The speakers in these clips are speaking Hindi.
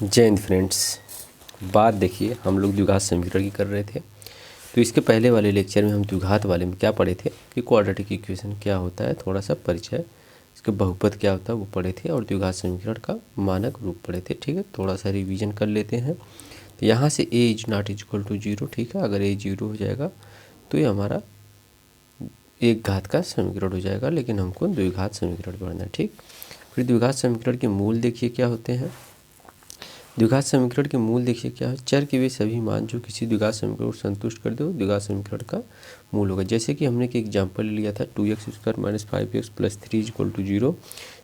जय हिंद फ्रेंड्स। बात देखिए, हम लोग द्विघात समीकरण की कर रहे थे। तो इसके पहले वाले लेक्चर में हम द्विघात वाले में क्या पढ़े थे कि क्वाड्रेटिक इक्वेशन क्या होता है, थोड़ा सा परिचय, इसके बहुपद क्या होता है वो पढ़े थे, और द्विघात समीकरण का मानक रूप पढ़े थे। ठीक है, थोड़ा सा रिवीजन कर लेते हैं। तो यहाँ से a is not is equal to 0। ठीक है, अगर a 0 हो जाएगा तो ये हमारा एक घात का समीकरण हो जाएगा, लेकिन हमको द्विघात समीकरण पढ़ना है। ठीक, फिर द्विघात समीकरण के मूल देखिए क्या होते हैं। द्विघात समीकरण के मूल देखिए क्या है, चर के वे सभी मान जो किसी द्विघात समीकरण को संतुष्ट कर दो द्विघात समीकरण का मूल होगा। जैसे कि हमने एक एग्जाम्पल लिया था 2x² - 5x + 3 = 0।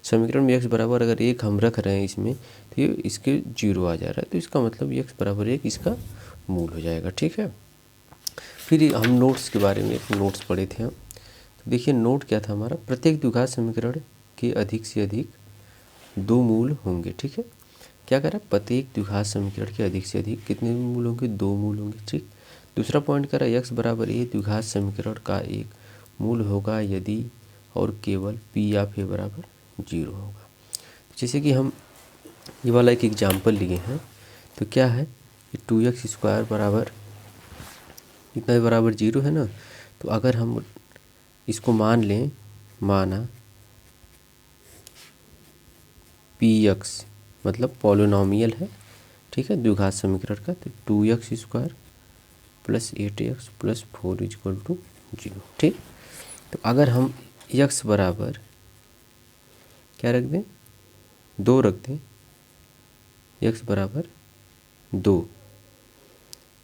समीकरण में x बराबर अगर 1 हम रख रहे हैं इसमें, तो ये इसके 0 आ जा रहा है, तो इसका मतलब x बराबर 1 इसका मूल हो जाएगा। ठीक है, फिर हम नोट्स के बारे में नोट्स पढ़े थे हम। तो देखिए नोट क्या था हमारा, प्रत्येक द्विघात समीकरण के अधिक से अधिक 2 मूल होंगे। ठीक है, क्या करा, प्रत्येक द्विघात समीकरण के अधिक से अधिक कितने मूल होंगे, 2 मूल होंगे। ठीक, दूसरा पॉइंट करा, x बराबर a द्विघात समीकरण का एक मूल होगा यदि और केवल p ऑफ a बराबर 0 होगा। जैसे कि हम ये वाला एक एग्जाम्पल लिए हैं, तो क्या है कि 2x² बराबर इतना बराबर 0 है ना। तो अगर हम इसको मान लें, माना px मतलब पॉलिनॉमियल है, ठीक है, द्विघात समीकरण का, तो 2x² + 8x + 4 = 0। ठीक, तो अगर हम x बराबर क्या रख दें, 2 रख दें, x बराबर 2,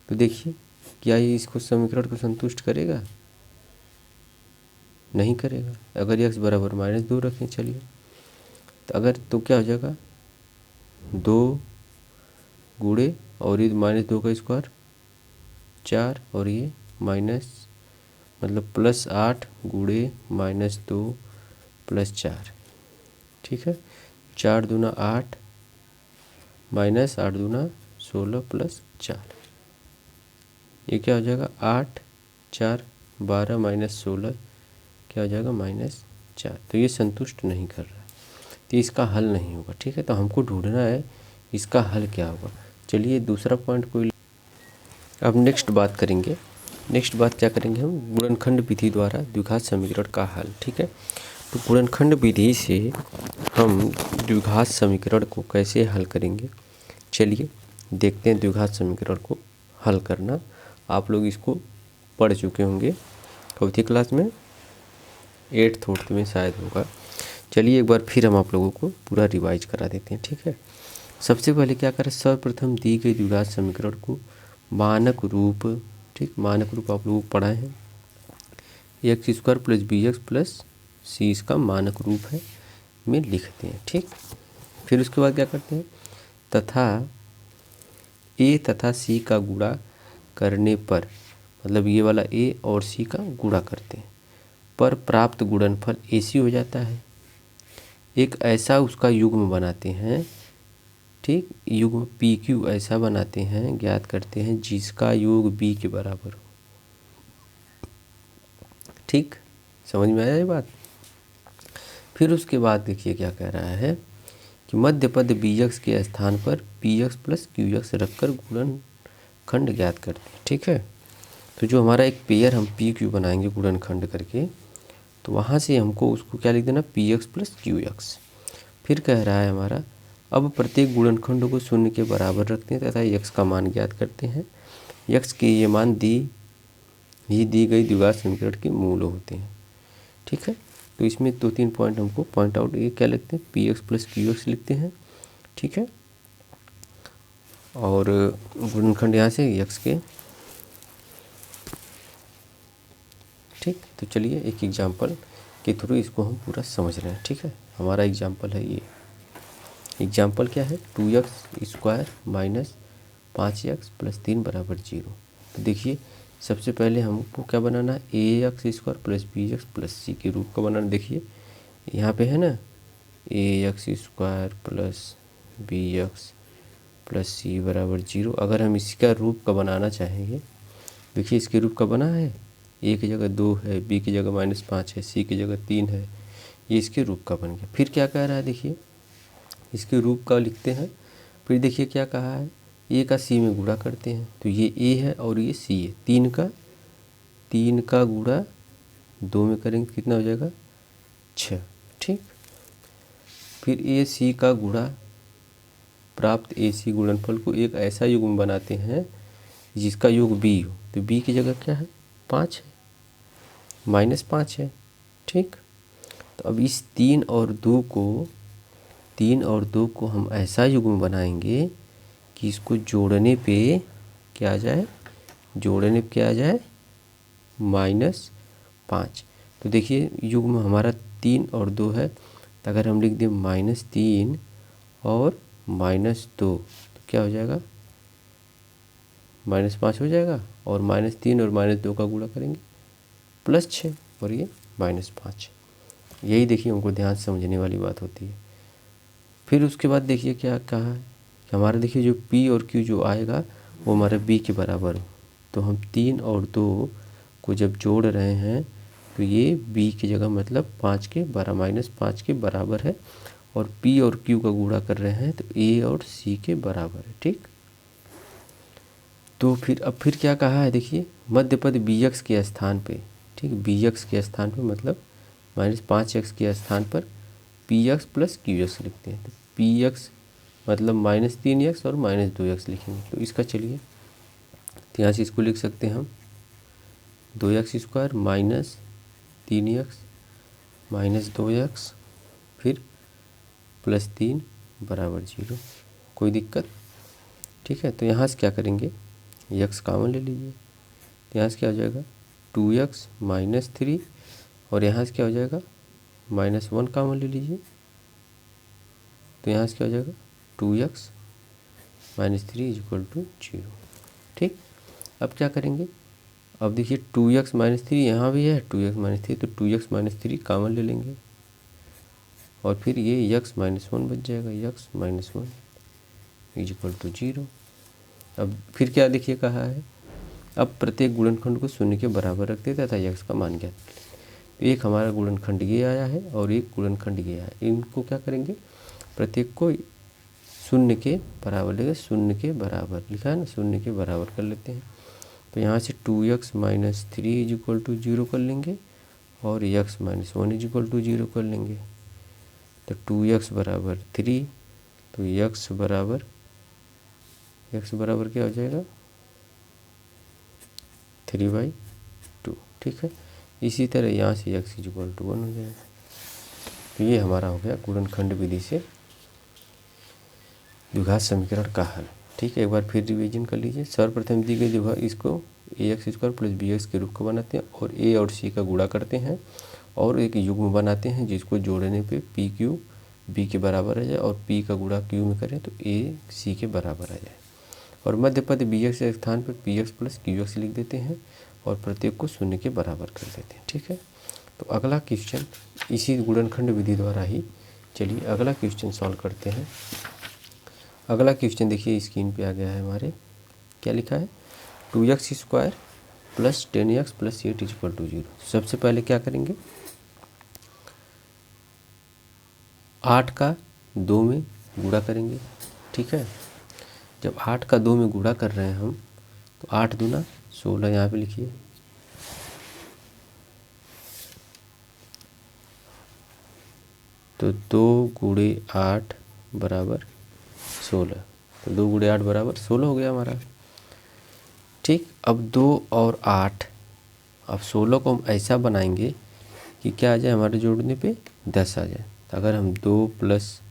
तो देखिए क्या ये इसको समीकरण को संतुष्ट करेगा, नहीं करेगा। अगर x बराबर -2 रखें, चलिए, तो अगर तो क्या हो जाएगा, 2 गुणे और ये -2 का स्क्वायर 4, और ये माइनस मतलब +8 गुणे -2 + 4। ठीक है, 4 दूना 8 -8 दूना 16 + 4, ये क्या हो जाएगा 8 4 12 -16 क्या हो जाएगा -4। तो ये संतुष्ट नहीं कर रहा, तो इसका हल नहीं होगा। ठीक है, तो हमको ढूंढना है इसका हल क्या होगा। चलिए दूसरा पॉइंट कोई, अब नेक्स्ट बात करेंगे। नेक्स्ट बात क्या करेंगे हम, गुणनखंड विधि द्वारा द्विघात समीकरण का हल। ठीक है, तो गुणनखंड विधि से हम द्विघात समीकरण को कैसे हल करेंगे, चलिए देखते हैं। द्विघात समीकरण को हल करना आप लोग इसको पढ़ चुके होंगे, चौथी क्लास में, 8th में शायद होगा। चलिए एक बार फिर हम आप लोगों को पूरा रिवाइज करा देते हैं। ठीक है, सबसे पहले क्या करें, सर्वप्रथम दी गई द्विघात समीकरण को मानक रूप, ठीक, मानक रूप आप लोगों को पढ़ाए हैं, x² + bx + c इसका मानक रूप है, में लिखते हैं। ठीक, फिर उसके बाद क्या करते हैं, तथा a तथा c का गुणा करने पर, मतलब ये वाला a और c का गुणा करते हैं पर प्राप्त गुणनफल ac हो जाता है। एक ऐसा उसका युग्म बनाते हैं, ठीक, युग्म PQ ऐसा बनाते हैं, ज्ञात करते हैं जिसका योग b के बराबर हो। ठीक, समझ में आया ये बात। फिर उसके बाद देखिए क्या कह रहा है कि मध्य पद bx के स्थान पर px + qx रखकर गुणनखंड ज्ञात करते हैं। ठीक है, तो जो हमारा एक पेयर हम PQ बनाएंगे गुणनखंड करके, तो वहाँ से हमको उसको क्या लिख देना, px + qx। फिर कह रहा है हमारा, अब प्रत्येक गुणनखंड को 0 के बराबर रखते हैं तथा x का मान ज्ञात करते हैं। x के ये मान दी गई द्विघात समीकरण के मूल होते हैं। ठीक है, तो इसमें 2-3 पॉइंट हमको पॉइंट आउट, ये क्या लिखते हैं, px + qx लिखते हैं। ठीक है, और गुणनखंड यहाँ से x के। ठीक, तो चलिए एक एग्जाम्पल के थ्रू इसको हम पूरा समझ रहे हैं। ठीक है, हमारा एग्जाम्पल है ये, एग्जाम्पल क्या है, 2x² - 5x + 3 = 0। तो देखिए सबसे पहले हमको क्या बनाना है, ax² + bx + c के रूप का बनाना। देखिए यहाँ पे है ना, ax² + bx + c = 0। अगर हम इसका रूप का बनाना चाहेंगे, देखिए इसके रूप का बना है, a की जगह 2 है, b की जगह -5 है, c की जगह 3 है, ये इसके रूप का बन गया। फिर क्या कह रहा है, देखिए इसके रूप का लिखते हैं फिर देखिए क्या कहा है, ए का सी में गुणा करते हैं, तो ये ए है और ये सी है। 3 का गुणा 2 में करेंगे कितना हो जाएगा 6। ठीक, फिर ए सी का गुणा, प्राप्त ए सी गुणनफल को एक ऐसा युग्म बनाते हैं जिसका योग बी हो, तो बी की जगह क्या है 5 है, -5 है। ठीक, तो अब इस 3 और 2 को हम ऐसा युग्म बनाएंगे कि इसको जोड़ने पे क्या आ जाए, -5। तो देखिए युग्म हमारा 3 और 2 है, तो अगर हम लिख दें -3 और -2 तो क्या हो जाएगा -5 हो जाएगा, और -3 और -2 का गुणा करेंगे +6 और ये -5। यही देखिए हमको ध्यान से समझने वाली बात होती है। फिर उसके बाद देखिए क्या कहा है कि हमारा देखिए जो P और Q जो आएगा वो हमारा B के बराबर हो, तो हम 3 और 2 को जब जोड़ रहे हैं तो ये B की जगह मतलब -5 के बराबर है, और P और Q का गुणा कर रहे हैं तो A और C के बराबर है। ठीक, तो फिर क्या कहा है देखिए, मध्य पद BX के स्थान पे, ठीक, BX के स्थान पे मतलब -5x के स्थान पर PX + QX लिखते हैं, तो PX मतलब -3x और -2x लिखेंगे। तो इसका चलिए, तो यहाँ से इसको लिख सकते हैं हम 2x² -3x -2x फिर +3 = 0, कोई दिक्कत। ठीक है, तो यहाँ से क्या करेंगे, x कॉमन ले लीजिए, तो यहाँ से क्या हो जाएगा 2x -3, और यहाँ से क्या हो जाएगा -1 कॉमन ले लीजिए, तो यहाँ से क्या हो जाएगा 2x -3 = 0। ठीक, अब क्या करेंगे, अब देखिए 2x -3 यहाँ भी है, 2x -3, तो 2x -3 कॉमन ले लेंगे, और फिर ये x -1 बच जाएगा, x -1 = 0। अब फिर क्या देखिए कहा है, अब प्रत्येक गुणनखंड को शून्य के बराबर रखते हैं तथा x का मान ज्ञात करें। तो एक हमारा गुणनखंड ये आया है और एक गुणनखंड ये आया है, इनको क्या करेंगे, प्रत्येक को शून्य के बराबर लेंगे, शून्य के बराबर लिखा है ना, शून्य के बराबर कर लेते हैं। तो यहाँ से 2x -3 = 0 कर लेंगे, और x -1 = 0 कर लेंगे, तो 2x = 3, तो x बराबर क्या हो जाएगा 3/2। ठीक है, इसी तरह यहाँ से x = 1 हो जाएगा। तो ये हमारा हो गया गुणनखंड विधि से द्विघात समीकरण का हल। ठीक है, एक बार फिर रिवीजन कर लीजिए। सर्वप्रथम दी गई द्विघात इसको ax² + bx के रूप का बनाते हैं, और a और c का गुणा करते हैं, और एक युग्म बनाते हैं जिसको जोड़ने पे PQ b के बराबर आ जाए, और p का गुणा q में करें तो a c के बराबर आ जाए, और मध्य पद BX के स्थान पर PX + QX लिख देते हैं, और प्रत्येक को शून्य के बराबर कर देते हैं। ठीक है, तो अगला क्वेश्चन इसी गुणनखंड विधि द्वारा ही, चलिए अगला क्वेश्चन सॉल्व करते हैं। अगला क्वेश्चन देखिए स्क्रीन पे आ गया है हमारे, क्या लिखा है 2x² + 10x + 8 = 0। सबसे पहले क्या करेंगे, 8 का 2 में गुणा करेंगे। ठीक है, जब 8 का 2 में गुणा कर रहे हैं हम, तो 8 दूना 16, यहाँ पे लिखिए, तो 2 × 8 = 16, तो 2 × 8 = 16 हो गया हमारा। ठीक, अब 2 और 8, अब 16 को हम ऐसा बनाएंगे कि क्या आ जाए हमारे जोड़ने पे 10 आ जाए। तो अगर हम 2 +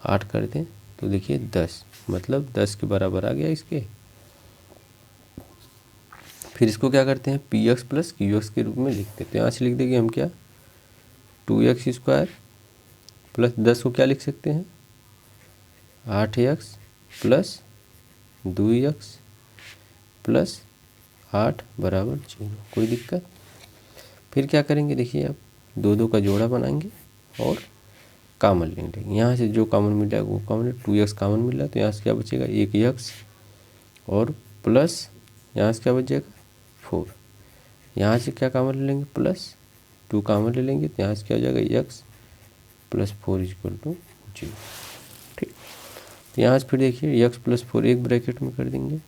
8 कर दें तो देखिए 10, मतलब 10 के बराबर आ गया इसके। फिर इसको क्या करते हैं PX + QX के रूप में लिखते हैं, तो यहाँ से लिख देंगे हम क्या 2x² + 10 को क्या लिख सकते हैं 8x + 2x + 8 = 0, कोई दिक्कत। फिर क्या करेंगे देखिए, अब 2 का जोड़ा बनाएंगे और कॉमन लेंगे, यहाँ से जो कॉमन मिल जाएगा वो कॉमन, 2x कॉमन मिल रहा है, तो यहाँ से क्या बचेगा 1x, और प्लस यहाँ से क्या बच जाएगा 4, यहाँ से क्या कॉमन ले लेंगे +2 कॉमन ले लेंगे, तो यहाँ से क्या हो जाएगा x + 4 = 0। ठीक, तो यहाँ से फिर देखिए x प्लस 4 एक ब्रैकेट में कर देंगे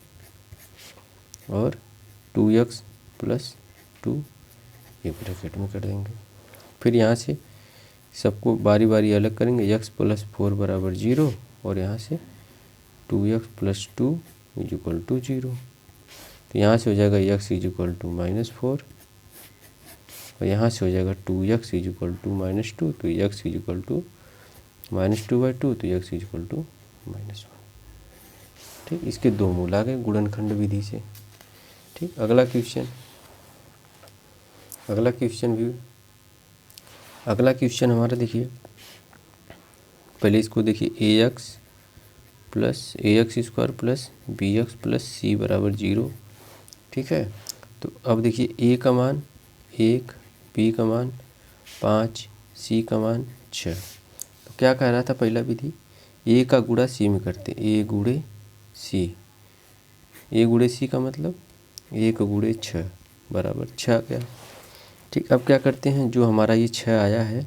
और 2x प्लस 2 एक ब्रैकेट में कर देंगे। फिर यहाँ से सबको बारी बारी अलग करेंगे। x प्लस 4 बराबर 0 और यहाँ से 2x plus 2 is equal to 0। तो यहाँ से हो जाएगा x इज इक्वल टू -4 और यहाँ से हो जाएगा 2x इज इक्वल टू -2। तो x इज इक्वल टू -2/2 तो x इज इक्वल टू -1। ठीक, इसके दो मूल आ गए गुणनखंड विधि से। ठीक, अगला क्वेश्चन हमारा देखिए, पहले इसको देखिए ax square plus bx plus c बराबर 0। ठीक है, तो अब देखिए a का मान 1, b का मान 5, c का मान 6। तो क्या कह रहा था पहला विधि, a का गुणा c में करते, a गुणे c का मतलब 1 गुणे 6 बराबर 6 गया। ठीक, अब क्या करते हैं, जो हमारा ये 6 आया है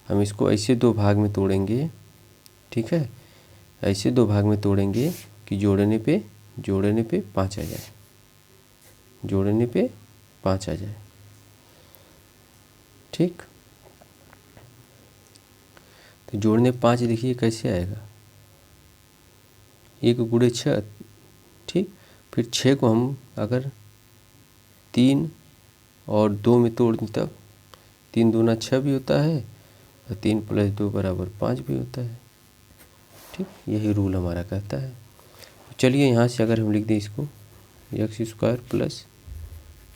हम इसको ऐसे दो भाग में तोड़ेंगे। ठीक है, ऐसे दो भाग में तोड़ेंगे कि जोड़ने पे 5 आ जाए, जोड़ने पे 5 आ जाए। ठीक, तो जोड़ने 5 देखिए कैसे आएगा, 1 गुणे 6। ठीक, फिर 6 को हम अगर 3 और 2 में तोड़ दें तब 3 दूना 6 भी होता है और 3 प्लस 2 बराबर 5 भी होता है। ठीक, यही रूल हमारा कहता है। चलिए यहाँ से अगर हम लिख दें इसको x square plus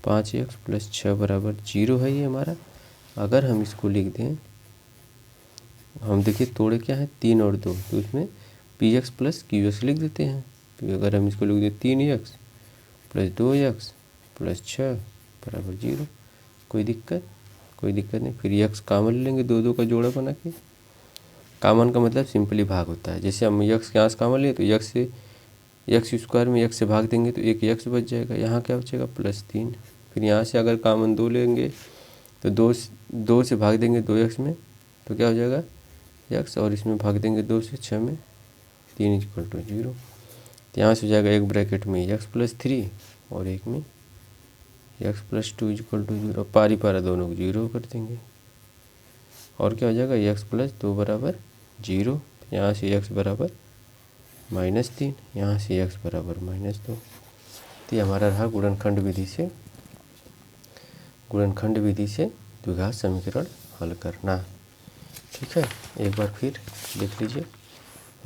5x plus 6 बराबर 0 है ये हमारा। अगर हम इसको लिख दें, हम देखिए तोड़े क्या है 3 और 2, तो इसमें px प्लस qx लिख देते हैं। तो अगर हम इसको लिख दें 3x प्लस 2x प्लस 6 बराबर 0, कोई दिक्कत नहीं। फिर x कॉमन ले लेंगे, 2 का जोड़ा बना के। कॉमन का मतलब सिंपली भाग होता है। जैसे हम x के यहाँ से कॉमन लिए तो x स्क्वायर में x से भाग देंगे तो एक x बच जाएगा, यहाँ क्या बचेगा +3। फिर यहाँ से अगर कॉमन 2 लेंगे तो 2 से भाग देंगे 2x में तो क्या हो जाएगा x, और इसमें भाग देंगे 2 से 6 में 3 इज इक्वल टू 0। तो यहाँ से हो जाएगा एक ब्रैकेट में x प्लस 3 और एक में x plus 2 is equal to 0। पारी पारा दोनों को 0 कर देंगे और क्या हो जाएगा x प्लस 2 बराबर 0। यहाँ से x बराबर -3, यहाँ से x बराबर -2। तो ये हमारा रहा गुणनखंड विधि से द्विघात समीकरण हल करना। ठीक है, एक बार फिर देख लीजिए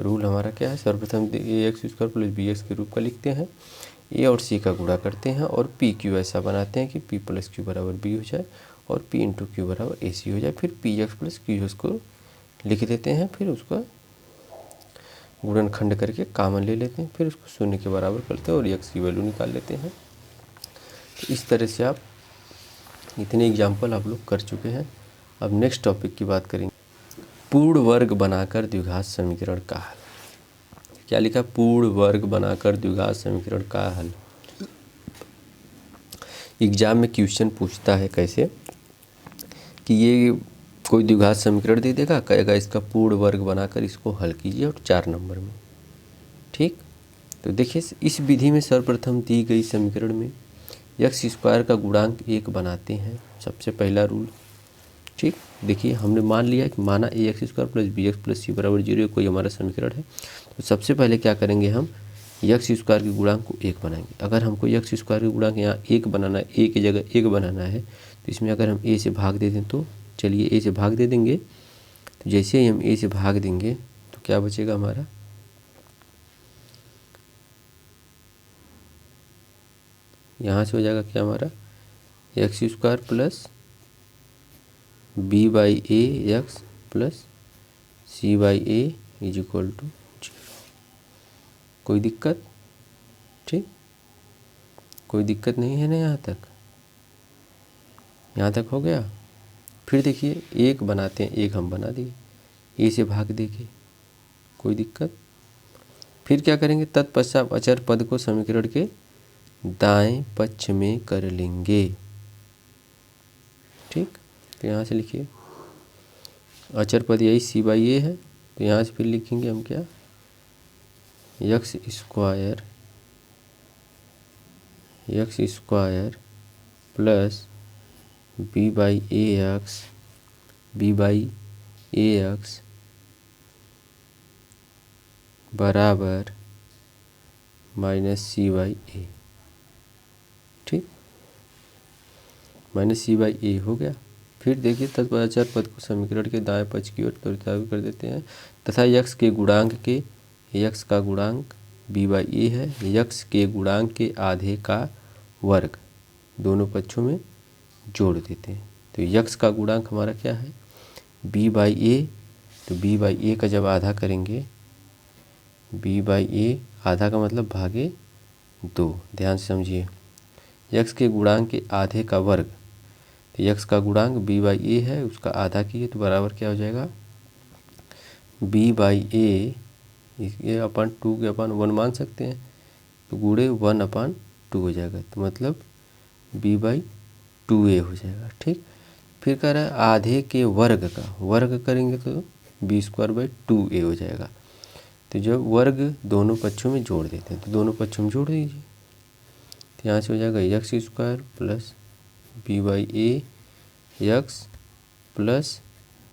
रूल हमारा क्या है। सर्वप्रथम ax स्क्वायर प्लस bx के रूप का लिखते हैं, a और c का गुणा करते हैं और p q ऐसा बनाते हैं कि p प्लस क्यू बराबर b हो जाए और p इंटू क्यू बराबर ac हो जाए। फिर px प्लस qx को लिख देते हैं, फिर उसका गुणनखंड करके कॉमन ले लेते हैं, फिर उसको 0 के बराबर करते हैं और x की वैल्यू निकाल लेते हैं। तो इस तरह से आप इतने एग्जाम्पल आप लोग कर चुके हैं। अब नेक्स्ट टॉपिक की बात करेंगे, पूर्ण वर्ग बनाकर द्विघात समीकरण का हल। क्या लिखा, पूर्ण वर्ग बनाकर द्विघात समीकरण का हल। एग्जाम में क्वेश्चन पूछता है कैसे कि ये कोई द्विघात समीकरण दे देगा, कहेगा इसका पूर्ण वर्ग बनाकर इसको हल कीजिए और 4 नंबर में। ठीक, तो देखिए इस विधि में सर्वप्रथम दी गई समीकरण में x स्क्वायर का गुणांक 1 बनाते हैं, सबसे पहला रूल। ठीक, देखिए हमने मान लिया कि माना ax square plus bx plus c बराबर 0 कोई हमारा समीकरण है। तो सबसे पहले क्या करेंगे, हम x स्क्वायर के गुणांक को 1 बनाएंगे। अगर हमको x स्क्वायर के गुणांक यहाँ 1 बनाना है, a की जगह 1 बनाना है, तो इसमें अगर हम a से भाग दे दें तो चलिए a से भाग दे देंगे। तो जैसे ही हम a से भाग देंगे तो क्या बचेगा हमारा, यहाँ से हो जाएगा क्या हमारा x square plus b/a(x) plus c/a is equal to 0। कोई दिक्कत, ठीक, कोई दिक्कत नहीं है ना, यहाँ तक हो गया। फिर देखिए 1 बनाते हैं, 1 हम बना दिए, a से भाग देंगे, कोई दिक्कत। फिर क्या करेंगे, तत्पश्चात अचर पद को समीकरण के दाएं पक्ष में कर लेंगे। ठीक, तो यहाँ से लिखिए अचर पद यही c/a है, तो यहाँ से फिर लिखेंगे हम क्या x square plus b by a x बराबर माइनस सी बाई ए। ठीक, माइनस सी बाई ए हो गया। फिर देखिए तत्पदाचार पद को समीकरण के दाएं पक्ष की ओर त्वरित कर देते हैं तथा यक्स का गुणांक बी बाई ए है, यक्स के गुणांक के आधे का वर्ग दोनों पक्षों में जोड़ देते हैं। तो यक्स का गुणांक हमारा क्या है बी बाई ए, तो बी बाई ए का जब आधा करेंगे, बी बाई ए आधा का मतलब भागे 2, ध्यान से समझिए, यक्स के गुणांक के आधे का वर्ग, तो यक्स का गुणांक बी बाई ए है, उसका आधा किए तो बराबर क्या हो जाएगा बी बाई ए, ये अपन 2 के अपन 1 मान सकते हैं, तो गुणे 1/2 हो जाएगा, तो मतलब बी बाई 2a हो जाएगा। ठीक, फिर कह रहा है आधे के वर्ग का वर्ग करेंगे तो बी स्क्वायर बाई 2a हो जाएगा। तो जब वर्ग दोनों पक्षों में जोड़ देते हैं तो दोनों पक्षों में जोड़ दीजिए, तो यहाँ से हो जाएगा x square plus b by a x plus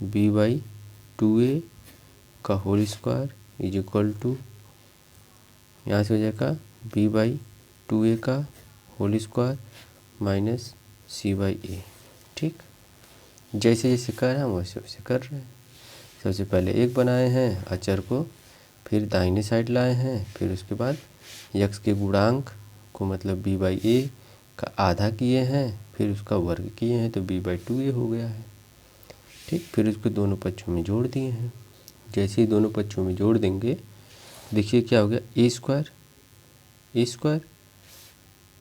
b by 2a का whole square is equal to, यहाँ से हो जाएगा बी बाई 2a का whole square minus c by a. ठीक, जैसे जैसे कर रहे हैं हम वैसे वैसे कर रहे हैं। सबसे पहले एक बनाए हैं अचर को, फिर दाहिने साइड लाए हैं, फिर उसके बाद यक्स के गुणांक को मतलब बी बाई ए का आधा किए हैं, फिर उसका वर्ग किए हैं, तो बी बाई 2a हो गया है। ठीक, फिर उसको दोनों पक्षों में जोड़ दिए हैं। जैसे ही दोनों पक्षों में जोड़ देंगे, देखिए क्या हो गया ए स्क्वायर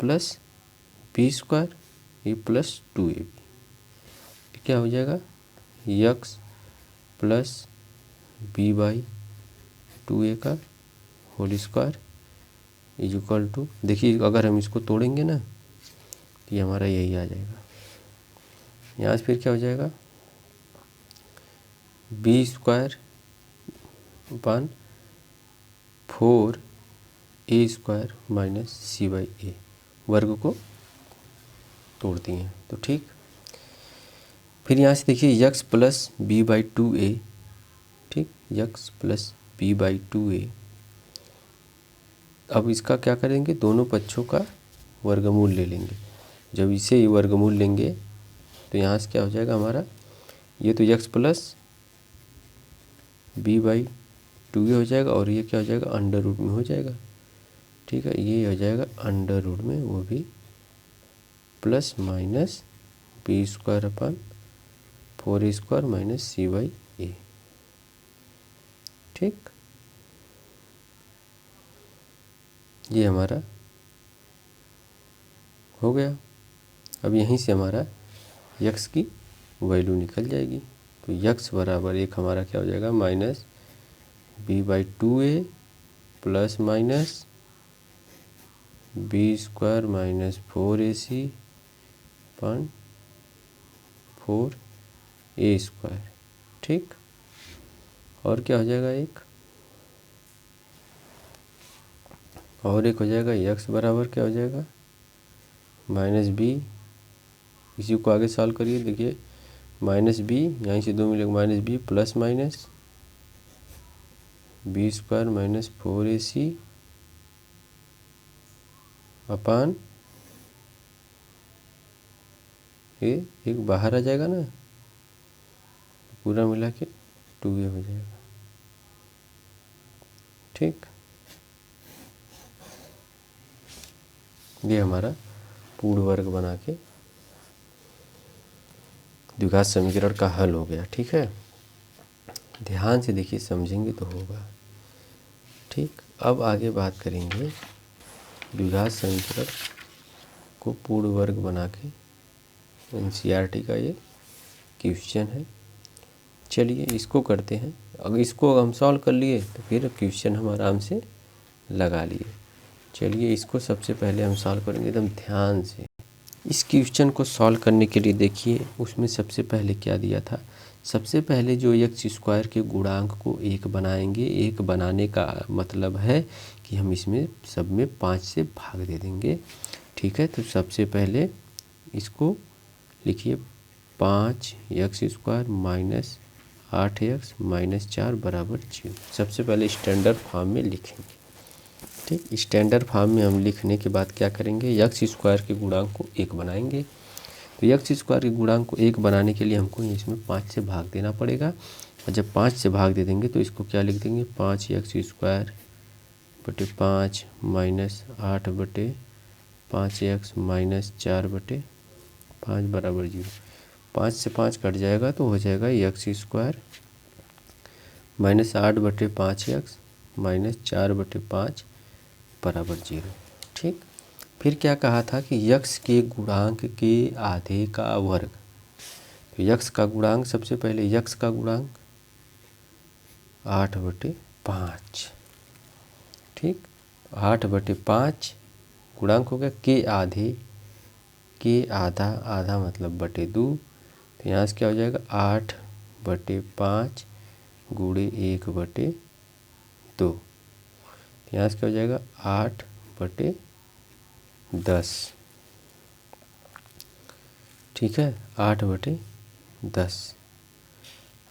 प्लस बी स्क्वायर ए प्लस 2ab, क्या हो जाएगा x plus b by 2a का whole square is equal to, देखिए अगर हम इसको तोड़ेंगे ना तो ये हमारा यही आ जाएगा। यहाँ से फिर क्या हो जाएगा बी स्क्वायर अपन 4a square minus c by a, वर्ग को तोड़ दिए हैं। तो ठीक, फिर यहाँ से देखिए x plus b by 2a, ठीक, x plus b by 2a, अब इसका क्या करेंगे दोनों पक्षों का वर्गमूल ले लेंगे। जब इसे ही वर्गमूल लेंगे तो यहाँ से क्या हो जाएगा हमारा, ये तो x plus b by 2a हो जाएगा और ये क्या हो जाएगा अंडर रूट में हो जाएगा। ठीक है, ये हो जाएगा अंडर रूट में, वो भी प्लस माइनस बी स्क्वायर अपन 4a square minus c by a. ठीक, ये हमारा हो गया। अब यहीं से हमारा यक्स की वैल्यू निकल जाएगी, तो यक्स बराबर एक हमारा क्या हो जाएगा minus b by 2a plus minus B square minus 4ac upon 4a square. ठीक, और क्या हो जाएगा एक हो जाएगा यक्स बराबर क्या हो जाएगा माइनस बी, इसी को आगे सॉल्व करिए, देखिए माइनस बी, यहीं से 2 मिलेगा minus b plus minus B square minus 4ac upon, ये एक बाहर आ जाएगा ना, पूरा मिला के 2a हो जाएगा। ठीक, ये हमारा पूर्ण वर्ग बना के द्विघात समीकरण का हल हो गया। ठीक है, ध्यान से देखिए, समझेंगे तो होगा। ठीक, अब आगे बात करेंगे द्विघात समीकरण को पूर्ण वर्ग बना के, एनसीईआरटी का ये क्वेश्चन है। चलिए इसको करते हैं। अगर इसको हम सॉल्व कर लिए तो फिर क्वेश्चन हम आराम से लगा लिए। चलिए इसको सबसे पहले हम सॉल्व करेंगे एकदम ध्यान से। इस क्वेश्चन को सॉल्व करने के लिए देखिए उसमें सबसे पहले क्या दिया था, सबसे पहले जो एक्स स्क्वायर के गुणांक को 1 बनाएंगे। 1 बनाने का मतलब है कि हम इसमें सब में 5 से भाग दे देंगे। ठीक है, तो सबसे पहले इसको लिखिए 5x² माइनस 8x माइनस 4 बराबर 0। सबसे पहले स्टैंडर्ड फॉर्म में लिखेंगे। ठीक, स्टैंडर्ड फॉर्म में हम लिखने के बाद क्या करेंगे, एक्स स्क्वायर के गुणांक को 1 बनाएंगे। तो एक्स स्क्वायर के गुणांक को 1 बनाने के लिए हमको इसमें 5 से भाग देना पड़ेगा। और जब 5 से भाग दे देंगे तो इसको क्या लिख देंगे, 5x² बटे 5 माइनस 8 बटे 5x माइनस 4 बटे 5 बराबर 0। 5 से 5 कट जाएगा तो हो जाएगा x² माइनस 8 बटे 5x माइनस 4 बटे 5 बराबर 0। ठीक, फिर क्या कहा था कि यक्स के गुणांक के आधे का वर्ग। तो यक्स का गुणांक, सबसे पहले यक्स का गुणांक 8 बटे 5। ठीक, 8 बटे 5 गुणांक हो गया के आधे, के आधा, आधा मतलब बटे 2। तो यहाँ से क्या हो जाएगा 8 बटे 5 गुणे 1 बटे 2। यहाँ से क्या हो जाएगा 8 बटे 10। ठीक है, 8 बटे 10।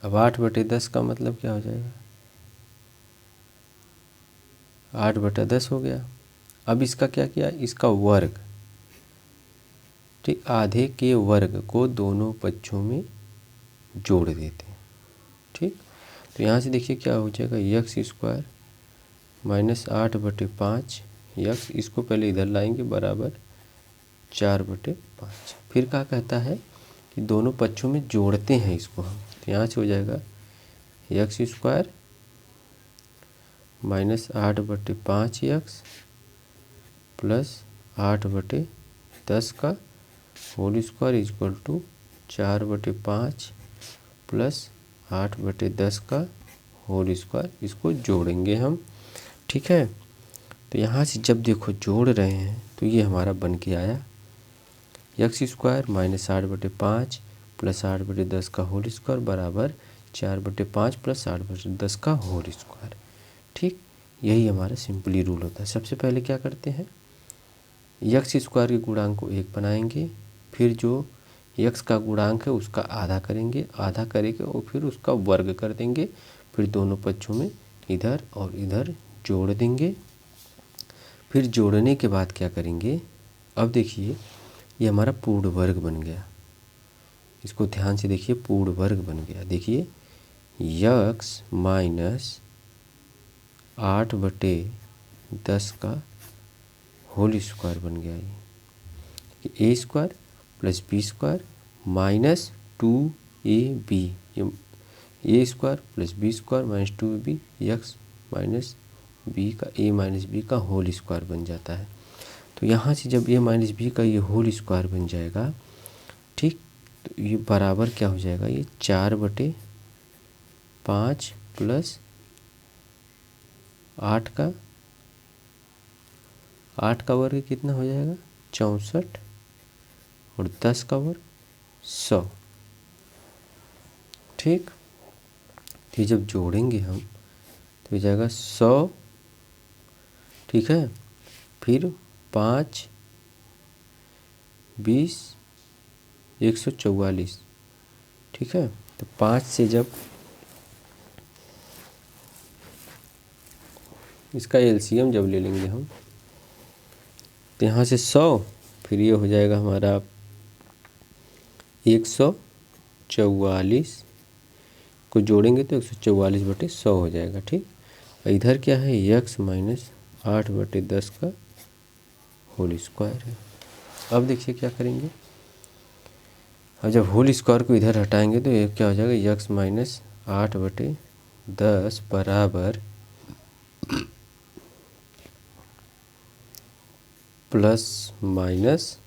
अब 8 बटे 10 का मतलब क्या हो जाएगा, 8 बटा 10 हो गया। अब इसका क्या किया, इसका वर्ग। ठीक, आधे के वर्ग को दोनों पक्षों में जोड़ देते हैं। ठीक, तो यहाँ से देखिए क्या हो जाएगा, x² माइनस 8 बटे 5 यक्स, इसको पहले इधर लाएंगे बराबर 4 बटे 5। फिर क्या कहता है कि दोनों पक्षों में जोड़ते हैं इसको हम। तो यहाँ से हो जाएगा x² माइनस 8 बटे 5x प्लस 8 बटे 10 का होल स्क्वायर इक्वल टू 4 बटे 5 प्लस 8 बटे 10 का होल स्क्वायर। इसको जोड़ेंगे हम। ठीक है, तो यहाँ से जब देखो जोड़ रहे हैं तो ये हमारा बन के आया x² माइनस 8 बटे 5 प्लस 8 बटे 10 का होल स्क्वायर बराबर 4 बटे 5 प्लस 8 बटे 10 का होल स्क्वायर। ठीक, यही हमारा सिंपली रूल होता है। सबसे पहले क्या करते हैं, x² के गुणांक को 1 बनाएंगे, फिर जो x का गुणांक है उसका आधा करेंगे, आधा करेंगे और फिर उसका वर्ग कर देंगे। फिर दोनों पक्षों में इधर और इधर जोड़ देंगे। फिर जोड़ने के बाद क्या करेंगे, अब देखिए ये हमारा पूर्ण वर्ग बन गया। इसको ध्यान से देखिए, पूर्ण वर्ग बन गया। देखिए x माइनस 8 बटे 10 का होल स्क्वायर बन गया। ये a² plus b² minus 2ab, ये a² plus b² minus 2ab x minus b का a माइनस b का होल स्क्वायर बन जाता है। तो यहाँ से जब a माइनस b का ये होल स्क्वायर बन जाएगा, ठीक, तो ये बराबर क्या हो जाएगा, ये 4 बटे 5 प्लस 8 का वर्ग कितना हो जाएगा 64 और 10 का वर्ग 100। ठीक, तो जब जोड़ेंगे हम तो हो जाएगा 100। ठीक है, फिर 5 20 144। ठीक है, तो 5 से जब इसका एलसीएम जब ले लेंगे हम तो यहाँ से 100, फिर ये हो जाएगा हमारा 144 को जोड़ेंगे तो 144 बटे 100 हो जाएगा। ठीक, इधर क्या है x माइनस 8 बटे 10 का होल स्क्वायर है। अब देखिए क्या करेंगे, अब जब होल स्क्वायर को इधर हटाएंगे तो ये क्या हो जाएगा x माइनस 8 बटे 10 बराबर प्लस माइनस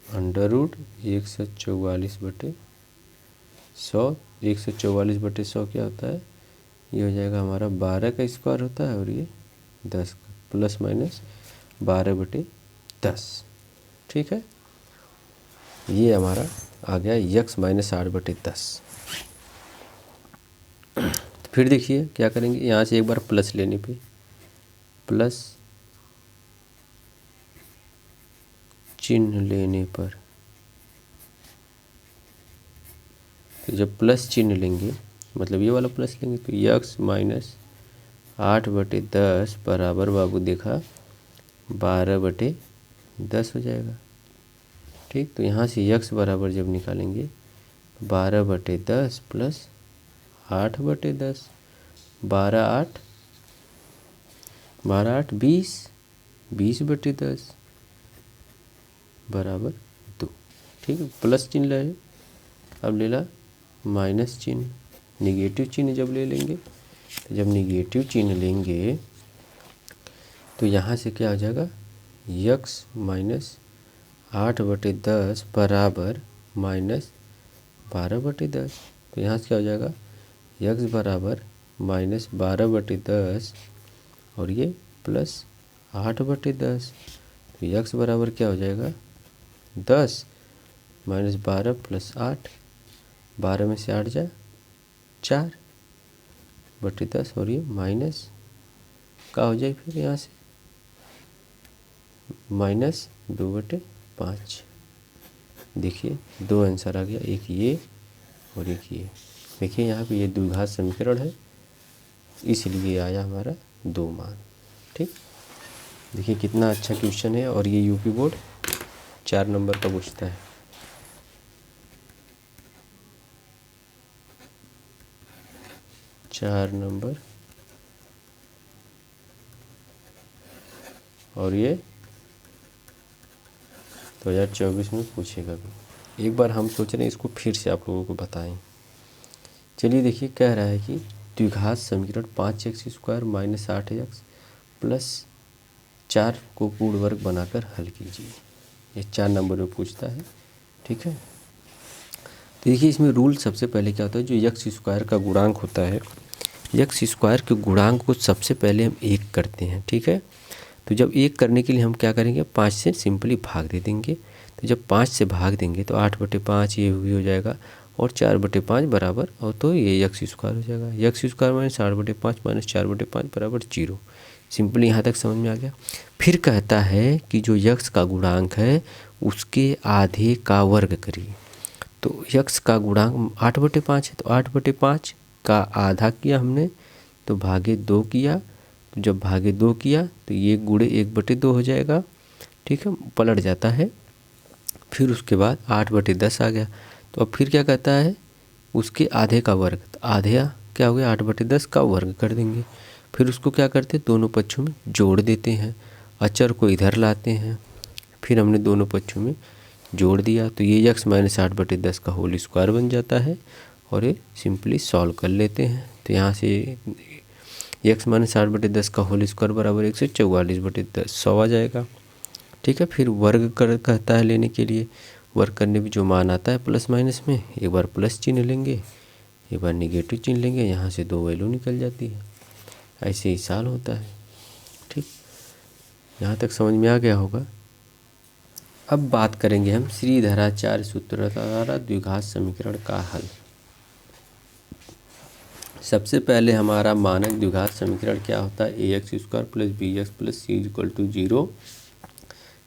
अंडर रूट 144 बटे 100। 144 बटे 100 क्या होता है, ये हो जाएगा हमारा 12 का स्क्वायर होता है और ये 10 का, प्लस माइनस 12 बटे 10। ठीक है, ये हमारा आ गया यक्स माइनस 8/10। फिर देखिए क्या करेंगे, यहाँ से एक बार प्लस लेने पे प्लस चिन्ह लेने पर, तो जब प्लस चिन्ह लेंगे मतलब ये वाला प्लस लेंगे तो यक्स माइनस 8/10 बराबर बाबू देखा 12/10 हो जाएगा। ठीक, तो यहाँ से यक्स बराबर जब निकालेंगे 12/10 प्लस 8/10, 12 8 20, 20/10 बराबर 2। ठीक है, प्लस चिन्ह ले, अब ले ला माइनस चिन्ह, निगेटिव चिन्ह जब ले लेंगे, तो जब निगेटिव चिन्ह लेंगे तो यहाँ से क्या हो जाएगा, यक्स माइनस 8/10 बराबर माइनस 12/10। तो यहाँ से क्या हो जाएगा, यक्स बराबर माइनस 12/10 और ये प्लस 8/10। तो यक्स बराबर क्या हो जाएगा, 10 माइनस 12 प्लस 8, 12 में से 8 जाए 4/10 और ये माइनस का हो जाए, फिर यहाँ से माइनस 2/5। देखिए दो आंसर आ गया, एक ये और एक ये। देखिए यहाँ पे ये द्विघात समीकरण है, इसलिए आया हमारा 2 मान। ठीक, देखिए कितना अच्छा क्वेश्चन है और ये यूपी बोर्ड 4 नंबर का पूछता है। चार नंबर और ये 2024 में पूछेगा भी। एक बार हम सोच रहे हैं इसको फिर से आप लोगों को बताएं। चलिए देखिए, कह रहा है कि द्विघात समीकरण 5x² माइनस 8x प्लस 4 को पूर्ण वर्ग बनाकर हल कीजिए। ये 4 नंबर में पूछता है। ठीक है, तो देखिए इसमें रूल सबसे पहले क्या होता है, जो x² का गुणांक होता है, x² के गुणांक को सबसे पहले हम 1 करते हैं। ठीक है, तो जब 1 करने के लिए हम क्या करेंगे, 5 से सिंपली भाग दे देंगे। तो जब 5 से भाग देंगे तो 8/5 ये भी हो जाएगा और 4/5 बराबर, और तो ये x² हो जाएगा। x² माइनस 8/5 माइनस 4/5 बराबर 0। सिंपली यहाँ तक समझ में आ गया। फिर कहता है कि जो x का गुणांक है उसके आधे का वर्ग करिए। तो x का गुणांक 8/5 है, तो 8/5 का आधा किया हमने तो भागे 2 किया, तो जब भागे 2 किया तो ये गुणे 1/2 हो जाएगा। ठीक है, पलट जाता है। फिर उसके बाद 8/10 आ गया, तो अब फिर क्या कहता है, उसके आधे का वर्ग, तो आधे क्या हो गया, 8/10 का वर्ग कर देंगे। फिर उसको क्या करते हैं, दोनों पक्षों में जोड़ देते हैं, अचर को इधर लाते हैं। फिर हमने दोनों पक्षों में जोड़ दिया तो ये x माइनस 8/10 का होल स्क्वायर बन जाता है और ये सिंपली सॉल्व कर लेते हैं। तो यहाँ से x माइनस 8/10 का होल स्क्वायर बराबर 144/10 100 आ जाएगा। ठीक है, फिर वर्ग कर कहता है लेने के लिए, वर्ग करने में जो मान आता है प्लस माइनस में, एक बार प्लस चिन्ह लेंगे, एक बार निगेटिव चिन्ह लेंगे, यहाँ से 2 वैल्यू निकल जाती है। ऐसे ही साल होता है। ठीक, यहाँ तक समझ में आ गया होगा। अब बात करेंगे हम श्रीधराचार्य सूत्र द्वारा द्विघात समीकरण का हल। सबसे पहले हमारा मानक द्विघात समीकरण क्या होता है, ax² plus bx plus c equal to 0,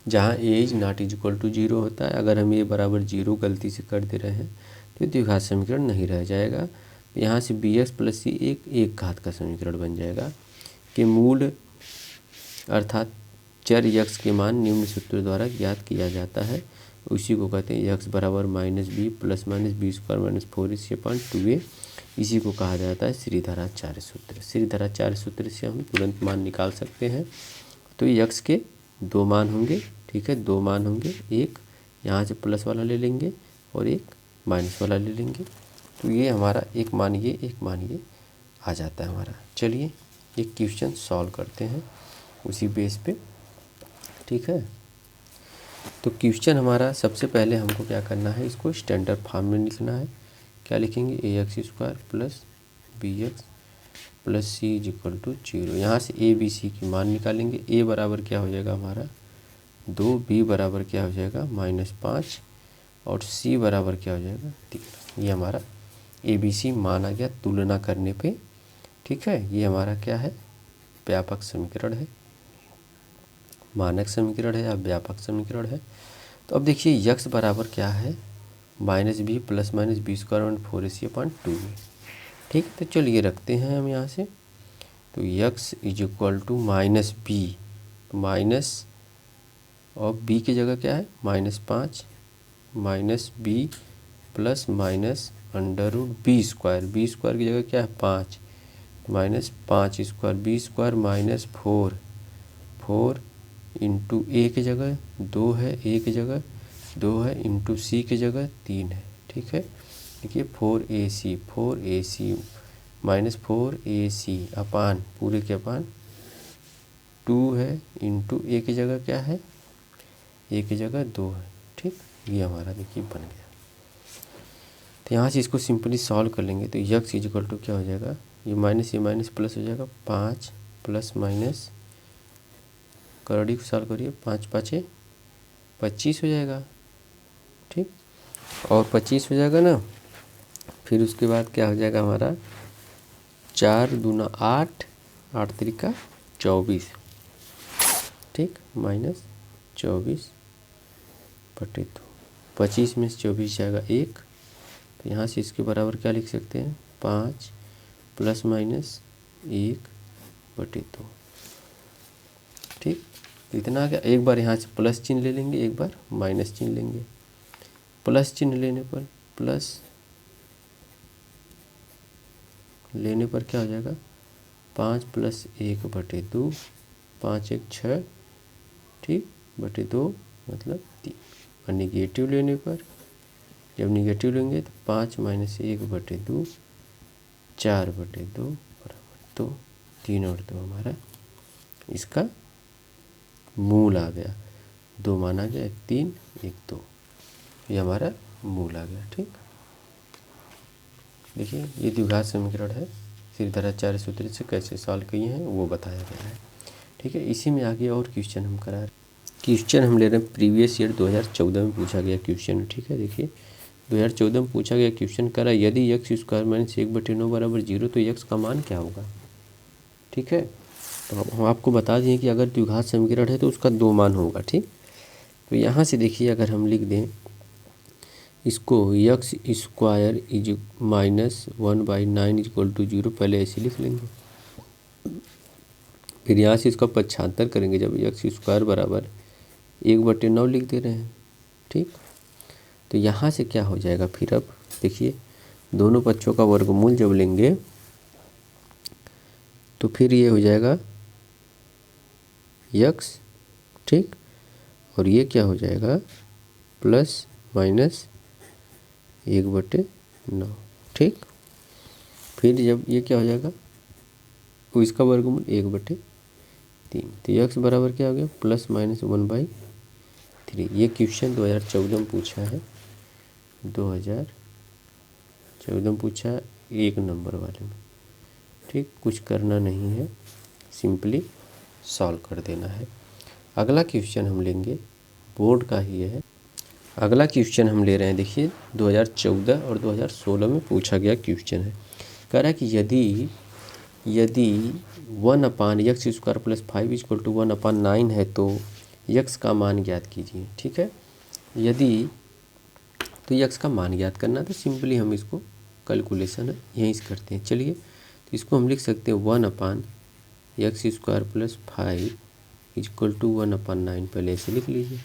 जहाँ a is not is equal to 0 होता है। अगर हम a बराबर 0 गलती से कर दे रहे हैं तो द्विघात समीकरण नहीं रह जाएगा। यहाँ से bx प्लस c एक घात का समीकरण बन जाएगा कि मूल अर्थात चर यक्स के मान निम्न सूत्र द्वारा ज्ञात किया जाता है। उसी को कहते हैं यक्स बराबर -b plus minus b² minus 4ac/2a। इसी को कहा जाता है श्रीधराचार्य सूत्र। श्रीधराचार्य सूत्र से हम तुरंत मान निकाल सकते हैं। तो यक्स के 2 मान होंगे। ठीक है, 2 मान होंगे, एक यहाँ से प्लस वाला ले लेंगे और एक माइनस वाला ले लेंगे। तो ये हमारा एक मान ये आ जाता है हमारा। चलिए एक क्वेश्चन सॉल्व करते हैं उसी बेस पे। ठीक है, तो क्वेश्चन हमारा सबसे पहले हमको क्या करना है, इसको स्टैंडर्ड फॉर्म में लिखना है। क्या लिखेंगे, ax² plus bx plus c is equal to 0। यहाँ से a b c की मान निकालेंगे। a बराबर क्या हो जाएगा हमारा 2, b बराबर क्या हो जाएगा -5 और सी बराबर क्या हो जाएगा 3। ये हमारा ABC माना गया तुलना करने पे। ठीक है, ये हमारा क्या है, व्यापक समीकरण है, मानक समीकरण है या व्यापक समीकरण है। तो अब देखिए यक्स बराबर क्या है, -b plus minus B square 4ac/2। ठीक है, तो चलिए रखते हैं हम यहाँ से। तो X is equal to -b, minus और b की जगह क्या है -5 -b plus minus √b square, B square की जगह क्या है 5 -5 square, B square -4 into A की जगह 2 है, ए की जगह 2 है, इंटू सी की जगह 3 है। ठीक है, देखिए 4ac -4ac अपान पूरे के अपान 2 है, इंटू ए की जगह क्या है, ए की जगह 2 है। ठीक, ये हमारा देखिए बन गया। तो यहाँ से इसको सिंपली सॉल्व कर लेंगे तो यक्स इज इक्वल टू क्या हो जाएगा, ये माइनस प्लस हो जाएगा 5 प्लस माइनस करड़ी को सॉल्व करिए, 5 5 25 हो जाएगा। ठीक, और 25 हो जाएगा ना, फिर उसके बाद क्या हो जाएगा हमारा 4 दूना 8, 8 त्रिका 24। ठीक, -24/2, 25 में से 24 जाएगा 1। तो यहाँ से इसके बराबर क्या लिख सकते हैं 5 प्लस माइनस 1/2। ठीक, तो इतना आ गया। एक बार यहाँ से प्लस चिन्ह ले लेंगे, एक बार माइनस चिन्ह लेंगे। प्लस चिन्ह लेने पर क्या हो जाएगा 5 प्लस 1/2, 5 1 6, ठीक, बटे 2 मतलब 3। और निगेटिव लेने पर, जब निगेटिव लेंगे तो 5 माइनस 1/2, 4/2 बराबर 2, 3 और 2 हमारा इसका मूल आ गया। 2 माना गया, 1 3 1 2, ये हमारा मूल आ गया। ठीक, देखिए ये द्विघात समीकरण है, श्रीधराचार्य सूत्र से कैसे सॉल्व किए हैं वो बताया गया है। ठीक है, इसी में आगे और क्वेश्चन हम करा रहे, क्वेश्चन हम ले रहे हैं प्रीवियस ईयर 2014 में पूछा गया क्वेश्चन। ठीक है, देखिए 2014 में पूछा गया क्वेश्चन करा, यदि x² - 1/9 बराबर 0 तो x का मान क्या होगा। ठीक है, तो हम आपको बता दें कि अगर द्विघात समीकरण है तो उसका 2 मान होगा। ठीक, तो यहाँ से देखिए अगर हम लिख दें इसको x² इज -1/9 इक्वल टू 0, पहले ऐसे लिख लेंगे। फिर यहाँ से इसका पक्षांतर करेंगे, जब x² बराबर 1/9 लिख दे रहे हैं। ठीक, तो यहाँ से क्या हो जाएगा, फिर अब देखिए दोनों पक्षों का वर्गमूल जब लेंगे तो फिर ये हो जाएगा x। ठीक, और ये क्या हो जाएगा प्लस माइनस 1/9। ठीक, फिर जब ये क्या हो जाएगा तो इसका वर्गमूल 1/3। तो x बराबर क्या हो गया +-1/3। ये क्वेश्चन 2014 में पूछा है, 2014 में पूछा है 1 नंबर वाले में। ठीक, कुछ करना नहीं है, सिंपली सॉल्व कर देना है। अगला क्वेश्चन हम लेंगे, बोर्ड का ही है। अगला क्वेश्चन हम ले रहे हैं, देखिए 2014 और 2016 में पूछा गया क्वेश्चन है। कह रहा है कि यदि 1/x² + 5 = 1/9 है तो x का मान ज्ञात कीजिए। ठीक है, यदि तो x का मान ज्ञात करना, तो सिंपली हम इसको कैलकुलेशन यहीं से करते हैं। चलिए, तो इसको हम लिख सकते हैं 1/x² + 5 = 1/9, पहले ऐसे लिख लीजिए।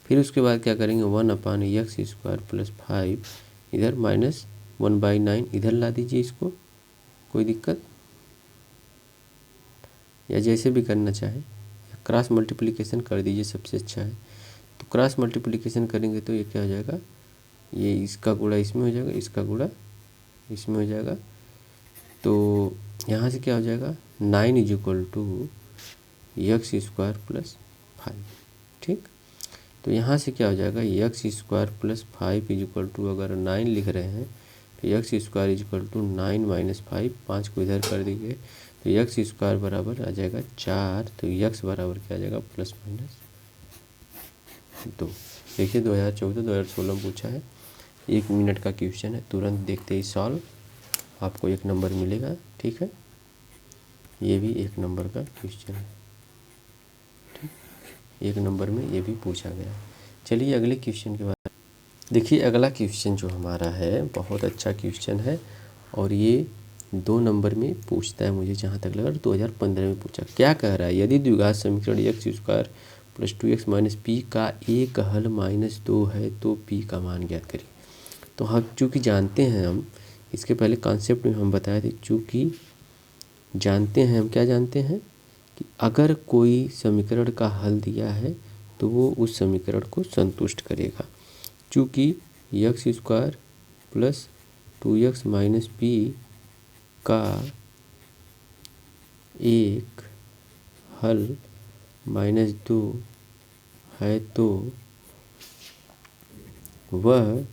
फिर उसके बाद क्या करेंगे 1/x² + 5 इधर -1/9 इधर ला दीजिए, इसको कोई दिक्कत, या जैसे भी करना चाहे, क्रॉस मल्टीप्लिकेशन कर दीजिए सबसे अच्छा है। तो क्रॉस मल्टीप्लिकेशन करेंगे तो ये क्या हो जाएगा, ये इसका गुणा इसमें हो जाएगा, इसका गुणा इसमें हो जाएगा। तो यहाँ से क्या हो जाएगा 9 = x² + 5। ठीक, तो यहाँ से क्या हो जाएगा x² + 5 = अगर 9 लिख रहे हैं तो x² = 9 - 5, 5 को इधर कर दीजिए तो x² बराबर आ जाएगा 4। तो x बराबर क्या आ जाएगा +-2। देखिए 2014-2016 में पूछा है, 1 मिनट का क्वेश्चन है, तुरंत देखते ही सॉल्व, आपको 1 नंबर मिलेगा। ठीक है, ये भी 1 नंबर का क्वेश्चन है। ठीक, 1 नंबर में ये भी पूछा गया। चलिए अगले क्वेश्चन के बाद देखिए। अगला क्वेश्चन जो हमारा है बहुत अच्छा क्वेश्चन है और ये 2 नंबर में पूछता है, मुझे जहाँ तक लगा 2015 में पूछा। क्या कह रहा है, यदि द्विघात समीकरण x² + 2x - p का एक हल -2 है तो p का मान ज्ञात करिए। तो हम चूँकि जानते हैं, हम इसके पहले कॉन्सेप्ट में हम बताए थे, चूँकि जानते हैं, हम क्या जानते हैं कि अगर कोई समीकरण का हल दिया है तो वो उस समीकरण को संतुष्ट करेगा। चूँकि x² + 2x - p का एक हल -2 है तो वह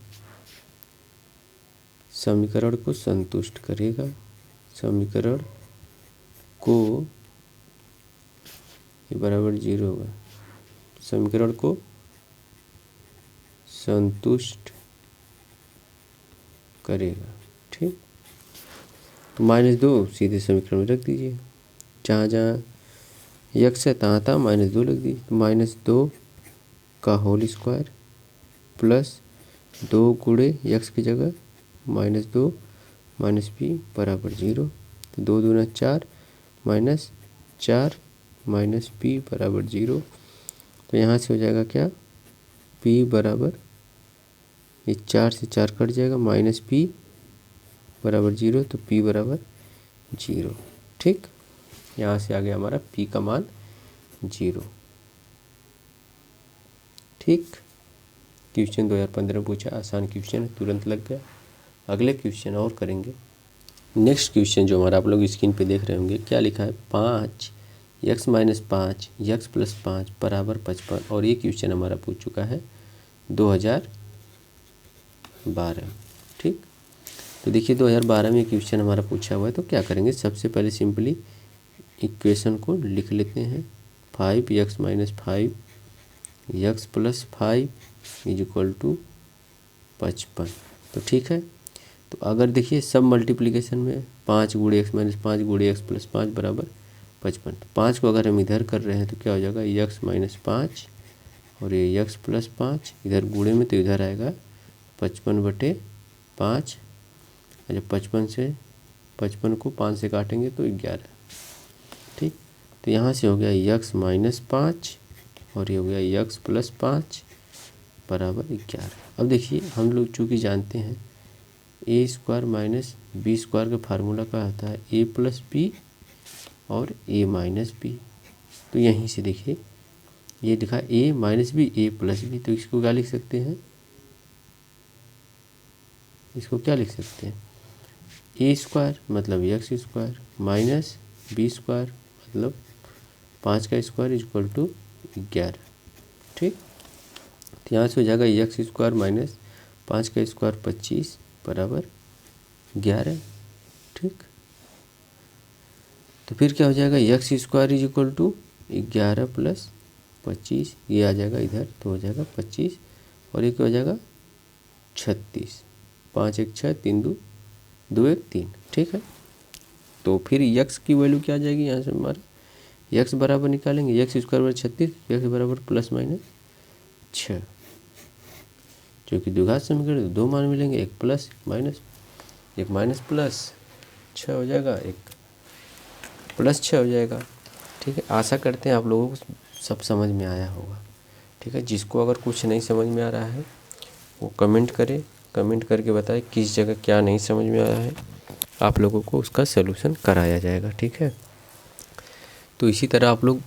समीकरण को संतुष्ट करेगा। समीकरण को ये बराबर 0 होगा, समीकरण को संतुष्ट करेगा। ठीक, तो -2 सीधे समीकरण में रख दीजिए, जहाँ जहाँ x है तहाँ तहाँ -2 लग दीजिए। तो -2 का होल स्क्वायर प्लस 2 गुणे x की जगह -2 - p बराबर 0। तो 2 दूना 4 -4 - p बराबर 0। तो यहाँ से हो जाएगा क्या, p बराबर, ये 4 से 4 कट जाएगा, -p बराबर 0, तो p बराबर 0। ठीक, यहाँ से आ गया हमारा p का मान 0। ठीक, क्वेश्चन 2015 में पूछा, आसान क्वेश्चन है, तुरंत लग गया। अगले क्वेश्चन और करेंगे। नेक्स्ट क्वेश्चन जो हमारा आप लोग स्क्रीन पे देख रहे होंगे, क्या लिखा है, 5x - 5 x + 5 बराबर 55। और ये क्वेश्चन हमारा पूछ चुका है 2012। ठीक, तो देखिए 2012 में क्वेश्चन हमारा पूछा हुआ है, तो क्या करेंगे, सबसे पहले सिंपली इक्वेशन को लिख लेते हैं। 5x - 5 x + 5 = 55। तो ठीक है, तो अगर देखिए सब मल्टीप्लिकेशन में 5 गुणे x - 5 गुणे x + 5 बराबर 55। तो 5 को अगर हम इधर कर रहे हैं तो क्या हो जाएगा, x - 5 और ये x + 5 इधर गुणे में, तो इधर आएगा 55/5। जब 55 से 55 को 5 से काटेंगे तो 11। ठीक, तो यहाँ से हो गया x - 5 और ये हो गया x + 5 बराबर 11। अब देखिए हम लोग चूँकि जानते हैं a² - b² का फार्मूला क्या होता है, a + b और a - b। तो यहीं से देखिए ये लिखा a - b a + b, तो इसको क्या लिख सकते हैं, इसको क्या लिख सकते हैं, a² मतलब x² - b² मतलब 5 का स्क्वायर = 11। ठीक, तो यहाँ से हो जाएगा x² - 5 का स्क्वायर 25 बराबर 11। ठीक, तो फिर क्या हो जाएगा, x² = 11 + 25, ये आ जाएगा इधर, तो हो जाएगा 25 और ये क्या हो जाएगा 36। 5 1 6 3 2 2 1 3। ठीक है, तो फिर x की वैल्यू क्या आ जाएगी, यहाँ से हमारा x बराबर निकालेंगे, x² = 36, x बराबर +/- 6। जो कि द्विघात समीकरण है, 2 मान मिलेंगे, एक प्लस माइनस, एक माइनस प्लस 6 हो जाएगा, एक प्लस 6 हो जाएगा। ठीक है, आशा करते हैं आप लोगों को सब समझ में आया होगा। ठीक है, जिसको अगर कुछ नहीं समझ में आ रहा है वो कमेंट करे, कमेंट करके बताए किस जगह क्या नहीं समझ में आया है, आप लोगों को उसका सलूशन कराया जाएगा। ठीक है, तो इसी तरह आप लोग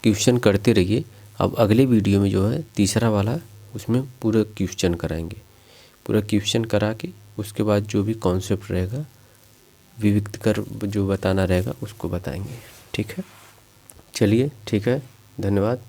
क्वेश्चन करते रहिए। अब अगले वीडियो में जो है तीसरा वाला, उसमें पूरा क्वेश्चन कराएंगे, पूरा क्वेश्चन करा के उसके बाद जो भी कॉन्सेप्ट रहेगा विविक्त कर जो बताना रहेगा उसको बताएंगे। ठीक है, चलिए ठीक है, धन्यवाद।